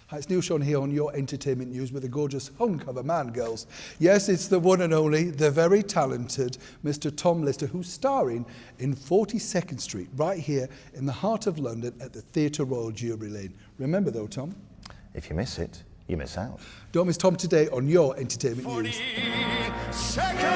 Hi, it's Neil Sean here on your entertainment news with a gorgeous hunk of a man, girls. Yes, it's the one and only, the very talented Mr. Tom Listner, who's starring in 42nd Street, right here in the heart of London at the Theatre Royal Drury Lane. Remember though, Tom? If you miss it, you miss out. Don't miss Tom today on your entertainment news. 42nd Street.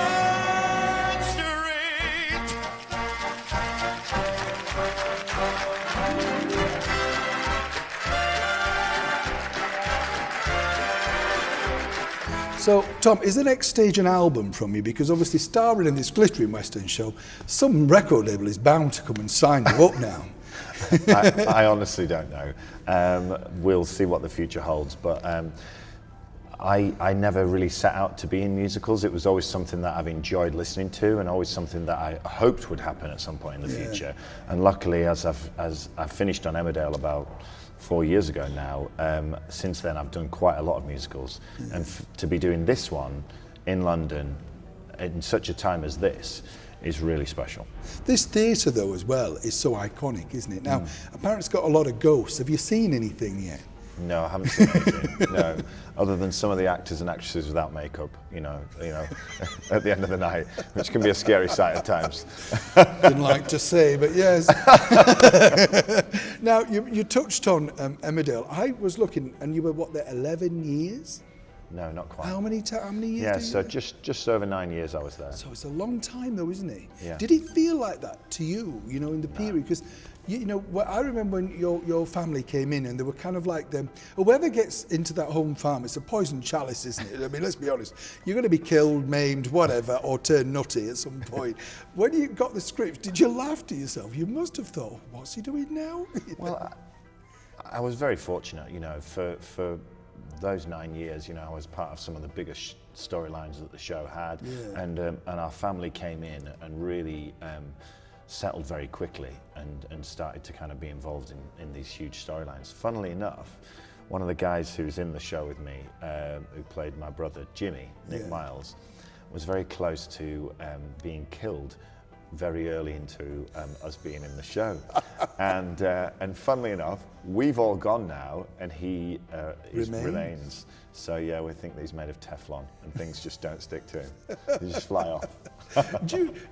So, Tom, is the next stage an album from you? Because obviously starring in this glittering Western show, some record label is bound to come and sign you up now. I honestly don't know. We'll see what the future holds, but I never really set out to be in musicals. It was always something that I've enjoyed listening to and always something that I hoped would happen at some point in the future. And luckily, as I've finished on Emmerdale about 4 years ago now, since then I've done quite a lot of musicals. And to be doing this one in London in such a time as this is really special. This theatre, though, as well, is so iconic, isn't it? Now, apparently it's got a lot of ghosts. Have you seen anything yet? No, I haven't seen anything. No, other than some of the actors and actresses without makeup, you know, at the end of the night, which can be a scary sight at times. Didn't like to say, but yes. Now, you touched on Emmerdale. I was looking, and you were, what, there 11 years? No, not quite. How many years? Yeah, so just over 9 years I was there. So it's a long time, though, isn't it? Yeah. Did it feel like that to you, you know, in the period? Because, you know, I remember when your family came in and they were kind of like them. Whoever gets into that home farm, it's a poison chalice, isn't it? I mean, let's be honest. You're going to be killed, maimed, whatever, or turn nutty at some point. When you got the script, did you laugh to yourself? You must have thought, what's he doing now? Well, I was very fortunate, you know, for those 9 years, you know, I was part of some of the biggest storylines that the show had, and our family came in and really settled very quickly and started to kind of be involved in these huge storylines. Funnily enough, one of the guys who was in the show with me, who played my brother Jimmy, Nick Miles, was very close to being killed very early into us being in the show. And funnily enough, we've all gone now and he remains. So yeah, we think that he's made of Teflon and things just don't stick to him. They just fly off.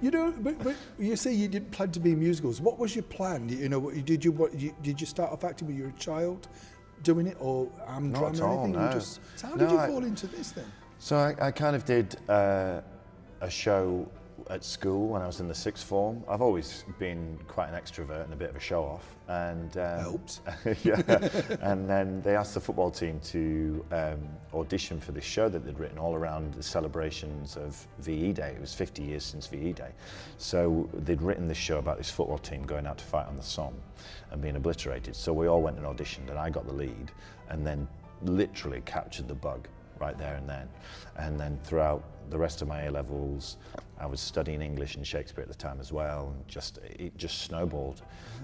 You know, but you say you didn't plan to be in musicals. What was your plan? You know, did you start off acting when you were a child, doing it, or Not at all, anything? no. So how did you fall into this then? So I kind of did a show at school when I was in the sixth form. I've always been quite an extrovert and a bit of a show-off, and helped. yeah. And then they asked the football team to audition for this show that they'd written all around the celebrations of VE Day. It was 50 years since VE Day, so they'd written this show about this football team going out to fight on the Somme and being obliterated. So we all went and auditioned, and I got the lead, and then literally captured the bug right there and then. And then throughout the rest of my A-levels, I was studying English and Shakespeare at the time as well, and it just snowballed.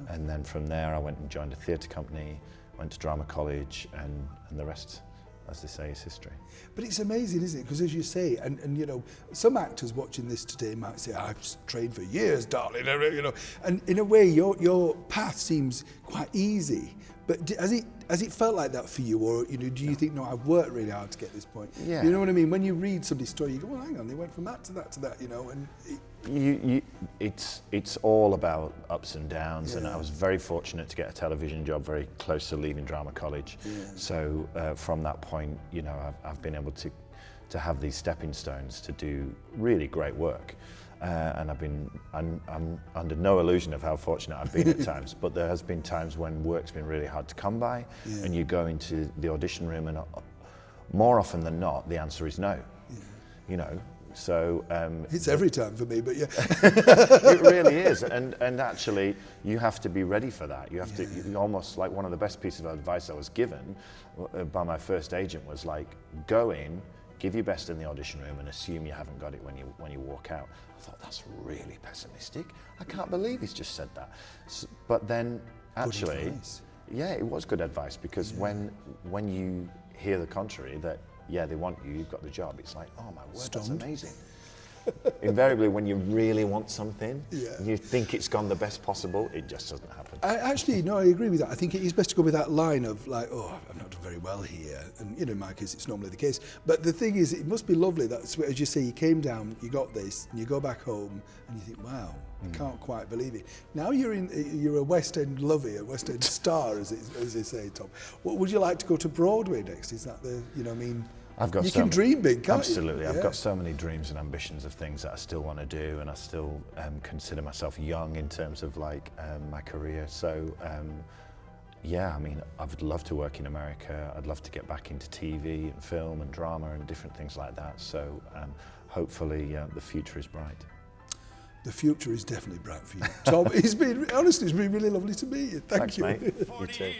And then from there I went and joined a theatre company, went to drama college, and the rest, as they say, is history. But it's amazing, isn't it? Because as you say, and you know, some actors watching this today might say, I've trained for years, darling, you know, and in a way your path seems quite easy. But has it felt like that for you, or you know, do you think, no, I've worked really hard to get this point? Yeah. You know what I mean? When you read somebody's story, you go, well, hang on, they went from that to that to that, you know, and it's all about ups and downs, and I was very fortunate to get a television job very close to leaving drama college. So from that point, you know, I've been able to have these stepping stones to do really great work. And I'm under no illusion of how fortunate I've been at times, but there has been times when work's been really hard to come by, and you go into the audition room and more often than not, the answer is no, you know, so... it's every time for me, but yeah. It really is, and actually you have to be ready for that. You have to, almost like one of the best pieces of advice I was given by my first agent was like, go in, give your best in the audition room and assume you haven't got it when you walk out. I thought, that's really pessimistic. I can't believe he's just said that. But then actually, yeah, it was good advice, because when you hear the contrary, that they want you, you've got the job, it's like, oh my word, that's amazing. Invariably, when you really want something, Yeah. and you think it's gone the best possible, it just doesn't happen. No, I agree with that. I think it is best to go with that line of like, oh, I've not done very well here. And, you know, in my case, it's normally the case. But the thing is, it must be lovely that, as you say, you came down, you got this, and you go back home, and you think, wow, I can't quite believe it. Now you're a West End lover, a West End star, as they say, Tom. What would you like to go to Broadway next? Is that the, you know, I mean... You can dream big, can't absolutely. you? I've got so many dreams and ambitions of things that I still want to do, and I still consider myself young in terms of like my career. So yeah, I mean, I would love to work in America. I'd love to get back into TV and film and drama and different things like that. So hopefully the future is bright. The future is definitely bright for you. Tom, it's been really lovely to meet you. Thanks, Thanks, you. mate. You too.